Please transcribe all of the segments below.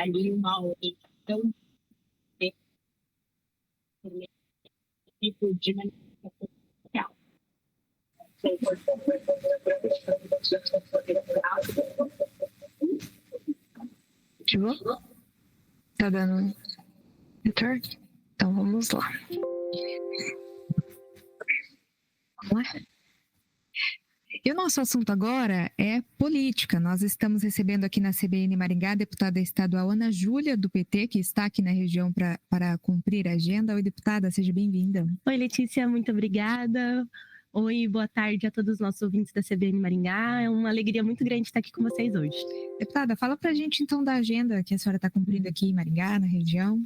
ali uma orientação tipo de manifestação social. Ativou? Tá dando return? Então vamos lá. Vamos lá? E o nosso assunto agora é política. Nós estamos recebendo aqui na CBN Maringá a deputada estadual Ana Júlia, do PT, que está aqui na região para cumprir a agenda. Oi, deputada, seja bem-vinda. Oi, Letícia, muito obrigada. Oi, boa tarde a todos os nossos ouvintes da CBN Maringá. É uma alegria muito grande estar aqui com vocês hoje. Deputada, fala pra gente então da agenda que a senhora está cumprindo aqui em Maringá, na região.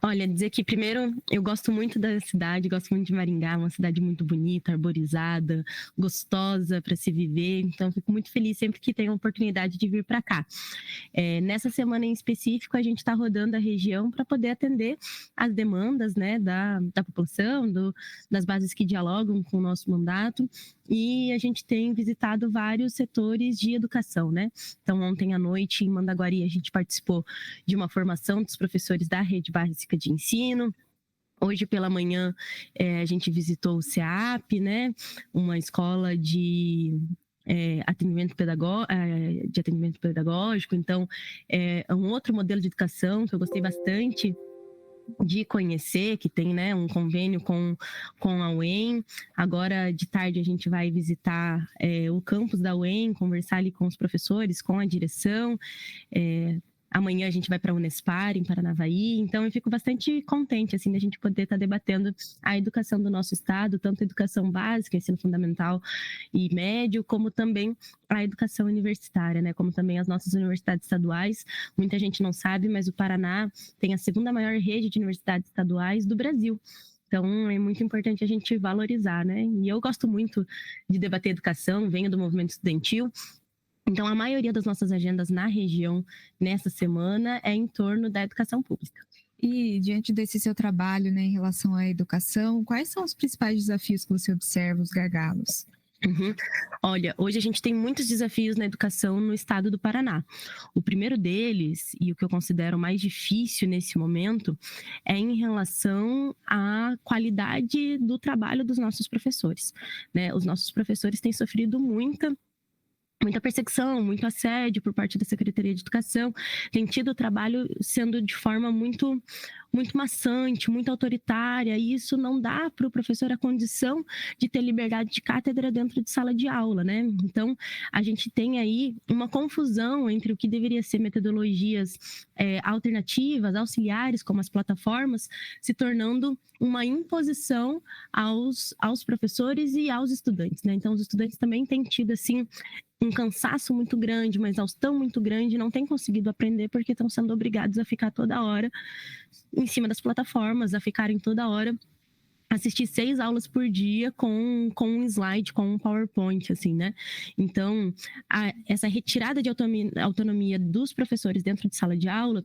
Olha, dizer que primeiro eu gosto muito da cidade, gosto muito de Maringá, uma cidade muito bonita, arborizada, gostosa para se viver. Então, fico muito feliz sempre que tenho a oportunidade de vir para cá. Nessa semana em específico, a gente está rodando a região para poder atender as demandas, né, da população, das bases que dialogam com o nosso mandato. E a gente tem visitado vários setores de educação, né? Então, ontem à noite, em Mandaguari, a gente participou de uma formação dos professores da Rede Básica de Ensino. Hoje pela manhã, a gente visitou o CEAP, né? Uma escola de atendimento pedagógico. Então, é um outro modelo de educação que eu gostei bastante de conhecer, que tem, né, um convênio com a UEM. Agora de tarde a gente vai visitar o campus da UEM, conversar ali com os professores, com a direção. Amanhã a gente vai para a Unespar, em Paranavaí. Então eu fico bastante contente assim, da gente poder estar debatendo a educação do nosso estado, tanto a educação básica, ensino fundamental e médio, como também a educação universitária, né? Como também as nossas universidades estaduais. Muita gente não sabe, mas o Paraná tem a segunda maior rede de universidades estaduais do Brasil. Então, é muito importante a gente valorizar, né? E eu gosto muito de debater educação, venho do movimento estudantil. Então, a maioria das nossas agendas na região, nessa semana, é em torno da educação pública. E, diante desse seu trabalho, né, em relação à educação, quais são os principais desafios que você observa, os gargalos? Olha, hoje a gente tem muitos desafios na educação no estado do Paraná. O primeiro deles, e o que eu considero mais difícil nesse momento, é em relação à qualidade do trabalho dos nossos professores, né? Os nossos professores têm sofrido muita perseguição, muito assédio por parte da Secretaria de Educação, tem tido o trabalho sendo de forma muito maçante, muito autoritária, e isso não dá para o professor a condição de ter liberdade de cátedra dentro de sala de aula, né? Então, a gente tem aí uma confusão entre o que deveria ser metodologias alternativas, auxiliares, como as plataformas, se tornando uma imposição aos professores e aos estudantes, né? Então, os estudantes também têm tido, assim, um cansaço muito grande, uma exaustão muito grande, não têm conseguido aprender porque estão sendo obrigados a ficar toda hora em cima das plataformas, a ficarem toda hora assistir 6 aulas por dia com um slide, com um PowerPoint, assim, né? Então, essa retirada de autonomia dos professores dentro de sala de aula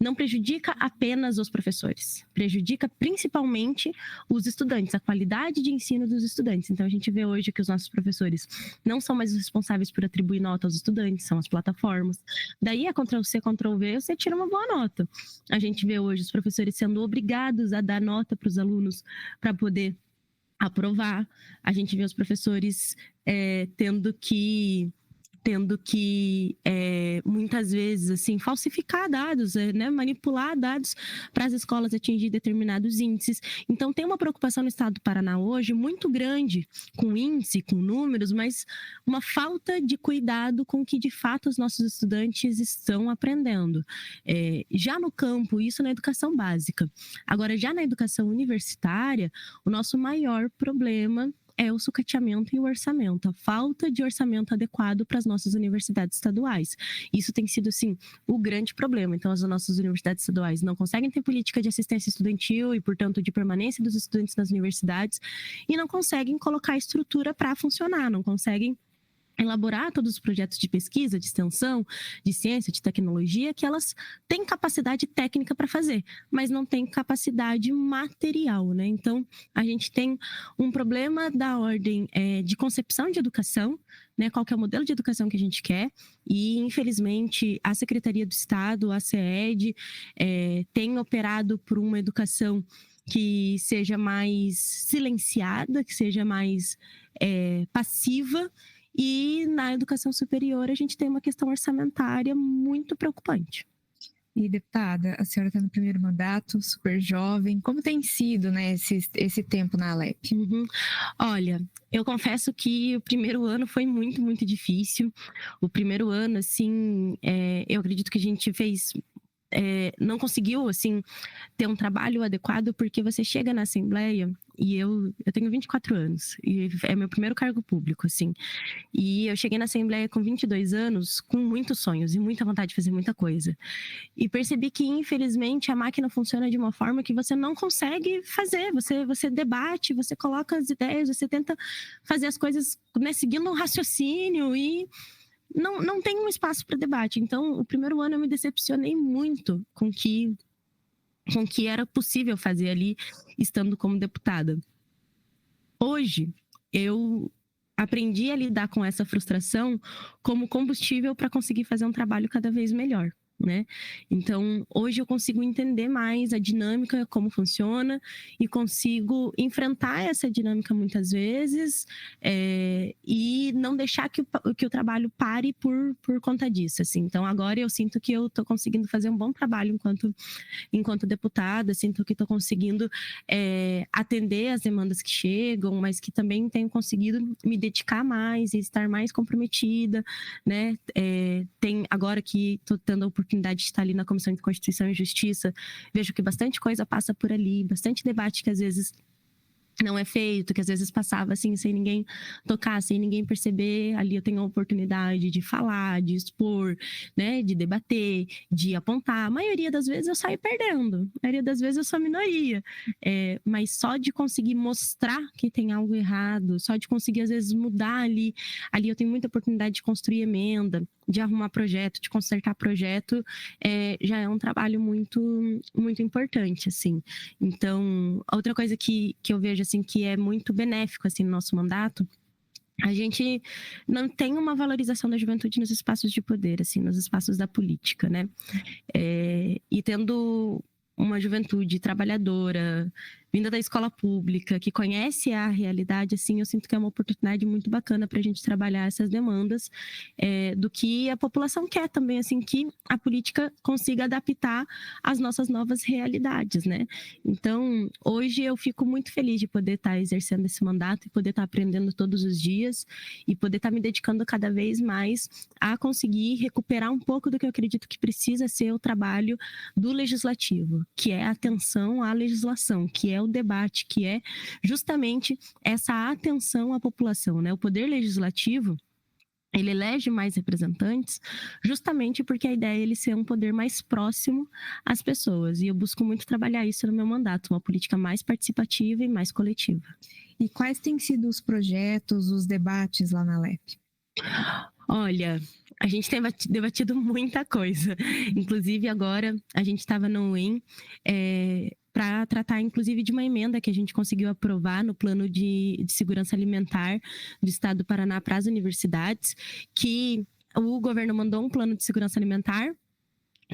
não prejudica apenas os professores, prejudica principalmente os estudantes, a qualidade de ensino dos estudantes. Então, a gente vê hoje que os nossos professores não são mais os responsáveis por atribuir nota aos estudantes, são as plataformas. Daí, a Ctrl+C, Ctrl+V, você tira uma boa nota. A gente vê hoje os professores sendo obrigados a dar nota para os alunos para poder aprovar. A gente vê os professores tendo que muitas vezes assim falsificar dados, né, manipular dados para as escolas atingir determinados índices. Então tem uma preocupação no estado do Paraná hoje muito grande com índice, com números, mas uma falta de cuidado com o que de fato os nossos estudantes estão aprendendo. Já no campo, isso na educação básica. Agora, já na educação universitária, o nosso maior problema é o sucateamento e o orçamento, a falta de orçamento adequado para as nossas universidades estaduais. Isso tem sido, assim, o grande problema. Então, as nossas universidades estaduais não conseguem ter política de assistência estudantil e, portanto, de permanência dos estudantes nas universidades e não conseguem colocar estrutura para funcionar, não conseguem elaborar todos os projetos de pesquisa, de extensão, de ciência, de tecnologia, que elas têm capacidade técnica para fazer, mas não têm capacidade material, né? Então, a gente tem um problema da ordem de concepção de educação, né? Qual que é o modelo de educação que a gente quer, e, infelizmente, a Secretaria do Estado, a CED, tem operado por uma educação que seja mais silenciada, que seja mais passiva. E na educação superior a gente tem uma questão orçamentária muito preocupante. E, deputada, a senhora está no primeiro mandato, super jovem. Como tem sido, né, esse tempo na Alep? Olha, eu confesso que o primeiro ano foi muito, muito difícil. O primeiro ano, assim, eu acredito que a gente fez... não conseguiu, assim, ter um trabalho adequado, porque você chega na Assembleia, e eu tenho 24 anos, e é meu primeiro cargo público, assim, e eu cheguei na Assembleia com 22 anos, com muitos sonhos e muita vontade de fazer muita coisa, e percebi que, infelizmente, a máquina funciona de uma forma que você não consegue fazer, você debate, você coloca as ideias, você tenta fazer as coisas, né, seguindo um raciocínio, e não tem um espaço para debate. Então, o primeiro ano eu me decepcionei muito com o que era possível fazer ali, estando como deputada. Hoje, eu aprendi a lidar com essa frustração como combustível para conseguir fazer um trabalho cada vez melhor, né? Então, hoje eu consigo entender mais a dinâmica, como funciona, e consigo enfrentar essa dinâmica muitas vezes, e não deixar que o trabalho pare por conta disso, assim. Então, agora eu sinto que eu estou conseguindo fazer um bom trabalho enquanto deputada, sinto que estou conseguindo atender as demandas que chegam, mas que também tenho conseguido me dedicar mais e estar mais comprometida, né? Agora que estou tendo a oportunidade de estar ali na Comissão de Constituição e Justiça, vejo que bastante coisa passa por ali, bastante debate que às vezes não é feito, que às vezes passava assim, sem ninguém tocar, sem ninguém perceber. Ali eu tenho a oportunidade de falar, de expor, né, de debater, de apontar. A maioria das vezes eu saio perdendo, a maioria das vezes eu sou minoria, mas só de conseguir mostrar que tem algo errado, só de conseguir às vezes mudar ali eu tenho muita oportunidade de construir emenda, de arrumar projeto, de consertar projeto, já é um trabalho muito, muito importante, assim. Então, outra coisa que eu vejo, assim, que é muito benéfico, assim, no nosso mandato, a gente não tem uma valorização da juventude nos espaços de poder, assim, nos espaços da política, né? E tendo uma juventude trabalhadora, vinda da escola pública, que conhece a realidade, assim, eu sinto que é uma oportunidade muito bacana para a gente trabalhar essas demandas do que a população quer também, assim, que a política consiga adaptar às nossas novas realidades, né? Então, hoje eu fico muito feliz de poder estar exercendo esse mandato e poder estar aprendendo todos os dias e poder estar me dedicando cada vez mais a conseguir recuperar um pouco do que eu acredito que precisa ser o trabalho do legislativo, que é a atenção à legislação, que é o debate, que é justamente essa atenção à população, né? O poder legislativo, ele elege mais representantes justamente porque a ideia é ele ser um poder mais próximo às pessoas. E eu busco muito trabalhar isso no meu mandato, uma política mais participativa e mais coletiva. E quais têm sido os projetos, os debates lá na Alep? Olha, a gente tem debatido muita coisa. Inclusive, agora, a gente estava no UEM para tratar, inclusive, de uma emenda que a gente conseguiu aprovar no Plano de Segurança Alimentar do Estado do Paraná para as universidades, que o governo mandou um plano de segurança alimentar,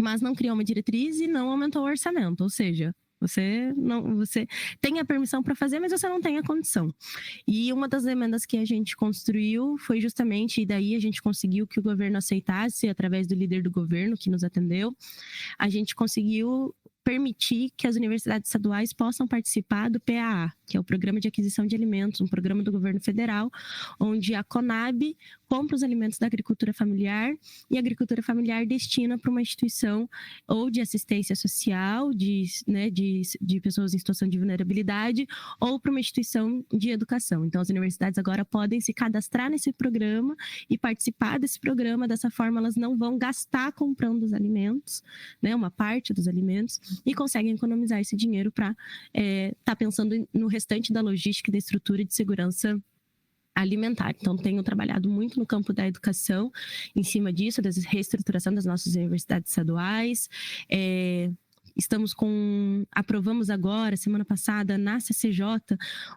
mas não criou uma diretriz e não aumentou o orçamento, ou seja... Você tem a permissão para fazer, mas você não tem a condição. E uma das emendas que a gente construiu foi justamente, e daí a gente conseguiu que o governo aceitasse, através do líder do governo que nos atendeu, a gente conseguiu permitir que as universidades estaduais possam participar do PAA, que é o Programa de Aquisição de Alimentos, um programa do governo federal, onde a Conab compra os alimentos da agricultura familiar e a agricultura familiar destina para uma instituição ou de assistência social, de pessoas em situação de vulnerabilidade, ou para uma instituição de educação. Então, as universidades agora podem se cadastrar nesse programa e participar desse programa. Dessa forma, elas não vão gastar comprando os alimentos, né, uma parte dos alimentos, e conseguem economizar esse dinheiro para estar pensando no restante da logística e da estrutura de segurança alimentar. Então, tenho trabalhado muito no campo da educação, em cima disso, da reestruturação das nossas universidades estaduais. Aprovamos agora, semana passada, na CCJ,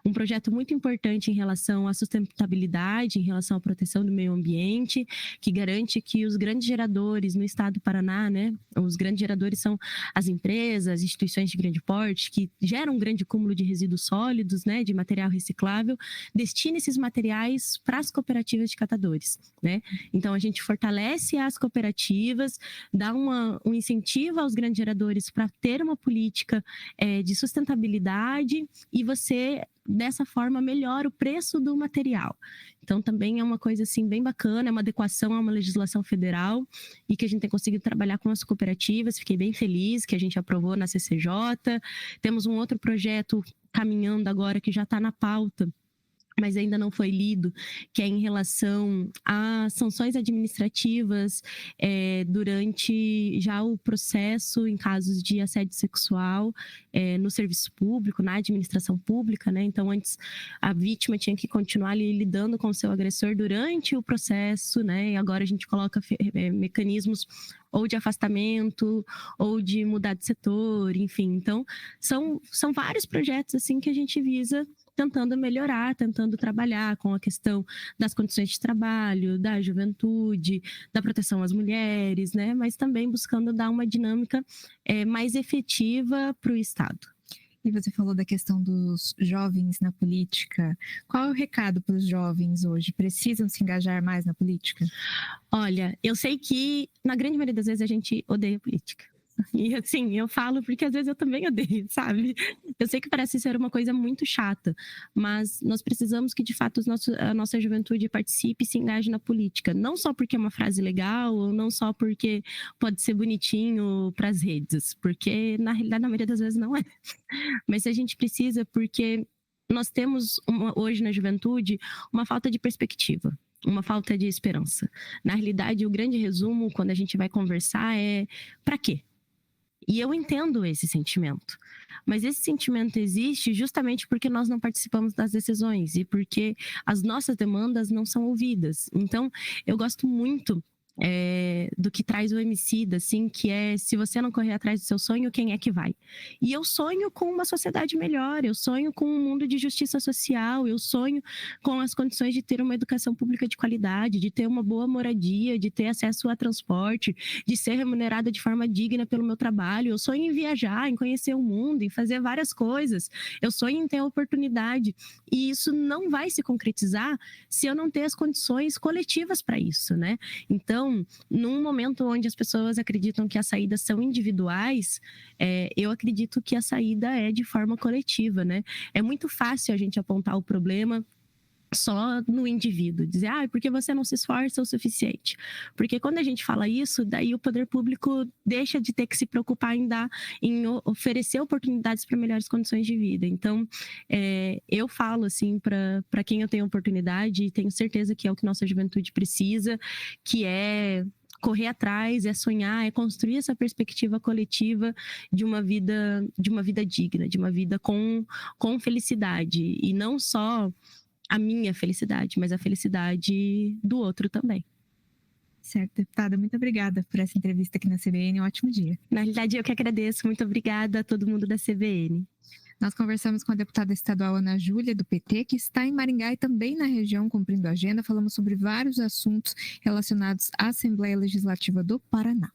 um projeto muito importante em relação à sustentabilidade, em relação à proteção do meio ambiente, que garante que os grandes geradores no estado do Paraná, né, os grandes geradores são as empresas, as instituições de grande porte, que geram um grande cúmulo de resíduos sólidos, né, de material reciclável, destine esses materiais para as cooperativas de catadores, né? Então, a gente fortalece as cooperativas, dá um incentivo aos grandes geradores para ter uma política de sustentabilidade e você, dessa forma, melhora o preço do material. Então, também é uma coisa assim bem bacana, é uma adequação a uma legislação federal e que a gente tem conseguido trabalhar com as cooperativas. Fiquei bem feliz que a gente aprovou na CCJ. Temos um outro projeto caminhando agora que já está na pauta, mas ainda não foi lido, que é em relação a sanções administrativas durante já o processo em casos de assédio sexual no serviço público, na administração pública, né? Então, antes a vítima tinha que continuar ali lidando com o seu agressor durante o processo, né? E agora a gente coloca mecanismos ou de afastamento, ou de mudar de setor, enfim. Então, são vários projetos assim que a gente visa tentando melhorar, tentando trabalhar com a questão das condições de trabalho, da juventude, da proteção às mulheres, né? Mas também buscando dar uma dinâmica mais efetiva para o Estado. E você falou da questão dos jovens na política. Qual é o recado para os jovens hoje? Precisam se engajar mais na política? Olha, eu sei que na grande maioria das vezes a gente odeia política. E assim, eu falo porque às vezes eu também odeio, sabe? Eu sei que parece ser uma coisa muito chata, mas nós precisamos que de fato a nossa juventude participe e se engaje na política. Não só porque é uma frase legal, ou não só porque pode ser bonitinho para as redes, porque na realidade, na maioria das vezes não é. Mas a gente precisa porque nós temos hoje na juventude uma falta de perspectiva. Uma falta de esperança. Na realidade, o grande resumo, quando a gente vai conversar, é para quê? E eu entendo esse sentimento, mas esse sentimento existe justamente porque nós não participamos das decisões e porque as nossas demandas não são ouvidas. Então, eu gosto muito do que traz o Emicida, assim, que é: se você não correr atrás do seu sonho, quem é que vai? E eu sonho com uma sociedade melhor, eu sonho com um mundo de justiça social, eu sonho com as condições de ter uma educação pública de qualidade, de ter uma boa moradia, de ter acesso a transporte, de ser remunerada de forma digna pelo meu trabalho. Eu sonho em viajar, em conhecer o mundo, em fazer várias coisas. Eu sonho em ter oportunidade. E isso não vai se concretizar se eu não ter as condições coletivas para isso, né? Então, num momento onde as pessoas acreditam que as saídas são individuais, eu acredito que a saída é de forma coletiva, né? É muito fácil a gente apontar o problema só no indivíduo, dizer: porque você não se esforça o suficiente. Porque quando a gente fala isso, daí o poder público deixa de ter que se preocupar em oferecer oportunidades para melhores condições de vida. Então, eu falo assim para quem eu tenho oportunidade, e tenho certeza que é o que nossa juventude precisa, que é correr atrás, é sonhar, é construir essa perspectiva coletiva de uma vida digna, de uma vida com felicidade, e não só a minha felicidade, mas a felicidade do outro também. Certo, deputada, muito obrigada por essa entrevista aqui na CBN. Um ótimo dia. Na realidade, eu que agradeço. Muito obrigada a todo mundo da CBN. Nós conversamos com a deputada estadual Ana Júlia, do PT, que está em Maringá e também na região cumprindo a agenda. Falamos sobre vários assuntos relacionados à Assembleia Legislativa do Paraná.